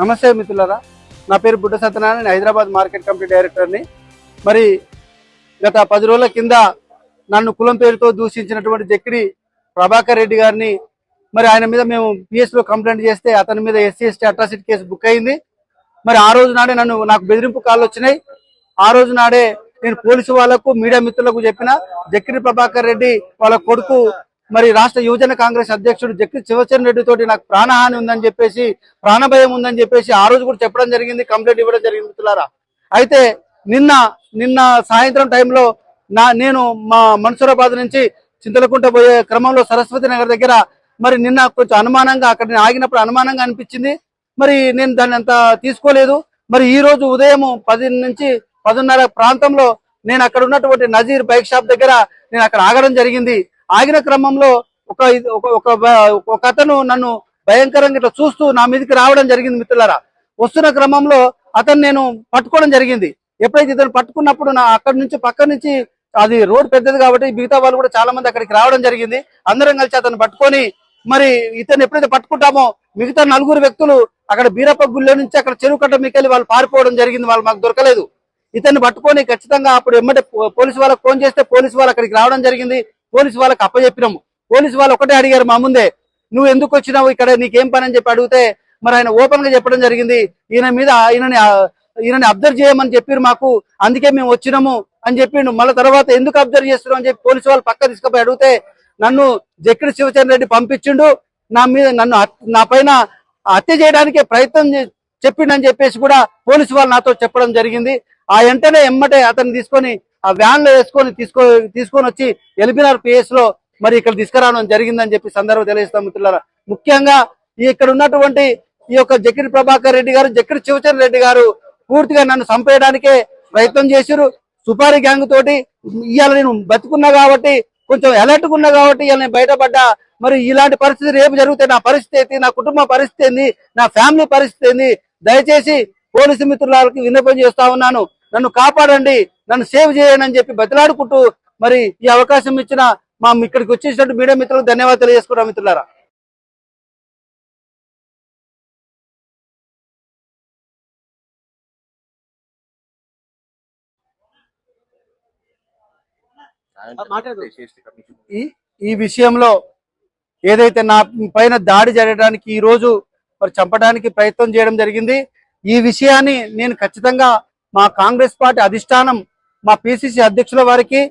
నమస్తే మిత్రులారా, నా పేరు బుడ్డ సత్యనారాయణ. నేను హైదరాబాద్ మార్కెట్ కమిటీ డైరెక్టర్ని. మరి గత 10 రోజుల కింద నన్ను కులం పేరుతో దూషించినటువంటి జక్కిడి ప్రభాకర్ రెడ్డి గారిని మరి ఆయన మీద మేము పిఎస్లో కంప్లైంట్ చేస్తే అతని మీద SC/ST అట్రాసిటీ కేసు బుక్ అయింది. మరి ఆ రోజు నాడే నాకు బెదిరింపు కాళ్ళు వచ్చినాయి. ఆ రోజు నాడే నేను పోలీసు వాళ్లకు మీడియా మిత్రులకు చెప్పిన జక్కిడి ప్రభాకర్ రెడ్డి వాళ్ళ కొడుకు మరి రాష్ట్ర యువజన కాంగ్రెస్ అధ్యక్షుడు జక్కిడి శివచరణ్ రెడ్డి తోటి నాకు ప్రాణహాని ఉందని చెప్పేసి, ప్రాణభయం ఉందని చెప్పేసి ఆ రోజు కూడా చెప్పడం జరిగింది, కంప్లైంట్ ఇవ్వడం జరిగింది మిత్రులారా. అయితే నిన్న సాయంత్రం టైంలో నేను మా మన్సూరాబాద్ నుంచి చింతలకుంట పోయే క్రమంలో సరస్వతి నగర్ దగ్గర మరి నిన్న కొంచెం అనుమానంగా అక్కడ నేను ఆగినప్పుడు అనుమానంగా అనిపించింది. మరి నేను దాన్ని అంత తీసుకోలేదు. మరి ఈ రోజు ఉదయం 10 నుంచి 10:30 ప్రాంతంలో నేను అక్కడ ఉన్నటువంటి నజీర్ బైక్ షాప్ దగ్గర నేను అక్కడ ఆగడం జరిగింది. ఆగిన క్రమంలో ఒక అతను నన్ను భయంకరంగా ఇట్లా చూస్తూ నా మీదకి రావడం జరిగింది మిత్రులారా. వస్తున్న క్రమంలో అతను నేను పట్టుకోవడం జరిగింది. ఎప్పుడైతే ఇతను పట్టుకున్నప్పుడు అక్కడి నుంచి పక్క నుంచి అది రోడ్ పెద్దది కాబట్టి మిగతా వాళ్ళు కూడా చాలా మంది అక్కడికి రావడం జరిగింది. అందరం కలిసి అతను పట్టుకొని మరి ఇతను ఎప్పుడైతే పట్టుకుంటామో మిగతా 4 వ్యక్తులు అక్కడ బీరప్ప గుళ్ళ నుంచి అక్కడ చెరువు కట్ట మీకెళ్ళి వాళ్ళు పారిపోవడం జరిగింది. వాళ్ళు మాకు దొరకలేదు. ఇతన్ని పట్టుకొని ఖచ్చితంగా అప్పుడు ఎమ్మటే పోలీసు వాళ్ళకి ఫోన్ చేస్తే పోలీసు వాళ్ళు అక్కడికి రావడం జరిగింది. పోలీసు వాళ్ళకి అప్పచెప్పినాము. పోలీసు వాళ్ళు ఒకటే అడిగారు మా ముందే, నువ్వు ఎందుకు వచ్చినావు ఇక్కడ, నీకేం పని అని చెప్పి అడిగితే మరి ఆయన ఓపెన్ గా చెప్పడం జరిగింది. ఈయనని అబ్జర్వ్ చేయమని చెప్పారు మాకు, అందుకే మేము వచ్చినాము అని చెప్పిండు. మళ్ళీ తర్వాత ఎందుకు అబ్జర్వ్ చేస్తున్నాం అని చెప్పి పోలీసు వాళ్ళు పక్క తీసుకుపోయి అడిగితే నన్ను జక్కిడి శివచరణ్ రెడ్డి పంపించిండు, నా పైన హత్య చేయడానికే ప్రయత్నం చెప్పిండని చెప్పేసి కూడా పోలీసు వాళ్ళు నాతో చెప్పడం జరిగింది. ఆ వెంటనే ఎమ్మటే అతన్ని తీసుకొని ఆ వ్యాన్ లో వేసుకొని తీసుకొని వచ్చి ఎల్బీఆర్ పిఎస్ లో మరి ఇక్కడ తీసుకురావడం జరిగిందని చెప్పి సందర్భం తెలియజేస్తాం మిత్రులారా. ముఖ్యంగా ఇక్కడ ఉన్నటువంటి ఈ యొక్క జక్కిడి ప్రభాకర్ రెడ్డి గారు, జక్కిడి శివచరణ్ రెడ్డి గారు పూర్తిగా నన్ను చంపేయడానికే ప్రయత్నం చేశారు. సుపారీ గ్యాంగ్ తోటి ఇవాళ నేను బతుకున్నా కాబట్టి, కొంచెం అలర్ట్ గా ఉన్నా కాబట్టి ఇవాళ నేను బయటపడ్డా. మరి ఇలాంటి పరిస్థితి రేపు జరిగితే నా పరిస్థితి ఏంటి, నా కుటుంబ పరిస్థితి ఏంది, నా ఫ్యామిలీ పరిస్థితి ఏంది? దయచేసి పోలీసు మిత్రులకి విన్నపం చేస్తా ఉన్నాను, నన్ను కాపాడండి, నన్ను సేవ్ చేయండి అని చెప్పి బతిలాడుకుంటూ మరి ఈ అవకాశం ఇచ్చిన మా ఇక్కడికి వచ్చేసినట్టు మీడియా మిత్రులకు ధన్యవాదాలు తెలియజేసుకున్నాం మిత్రులారా. ఈ విషయంలో ఏదైతే నా పైన దాడి జరగడానికి ఈ రోజు మరి చంపడానికి ప్రయత్నం చేయడం జరిగింది. ఈ విషయాన్ని నేను ఖచ్చితంగా మా కాంగ్రెస్ పార్టీ అధిష్టానం, మా పిసిసి అధ్యక్షుల వారికి,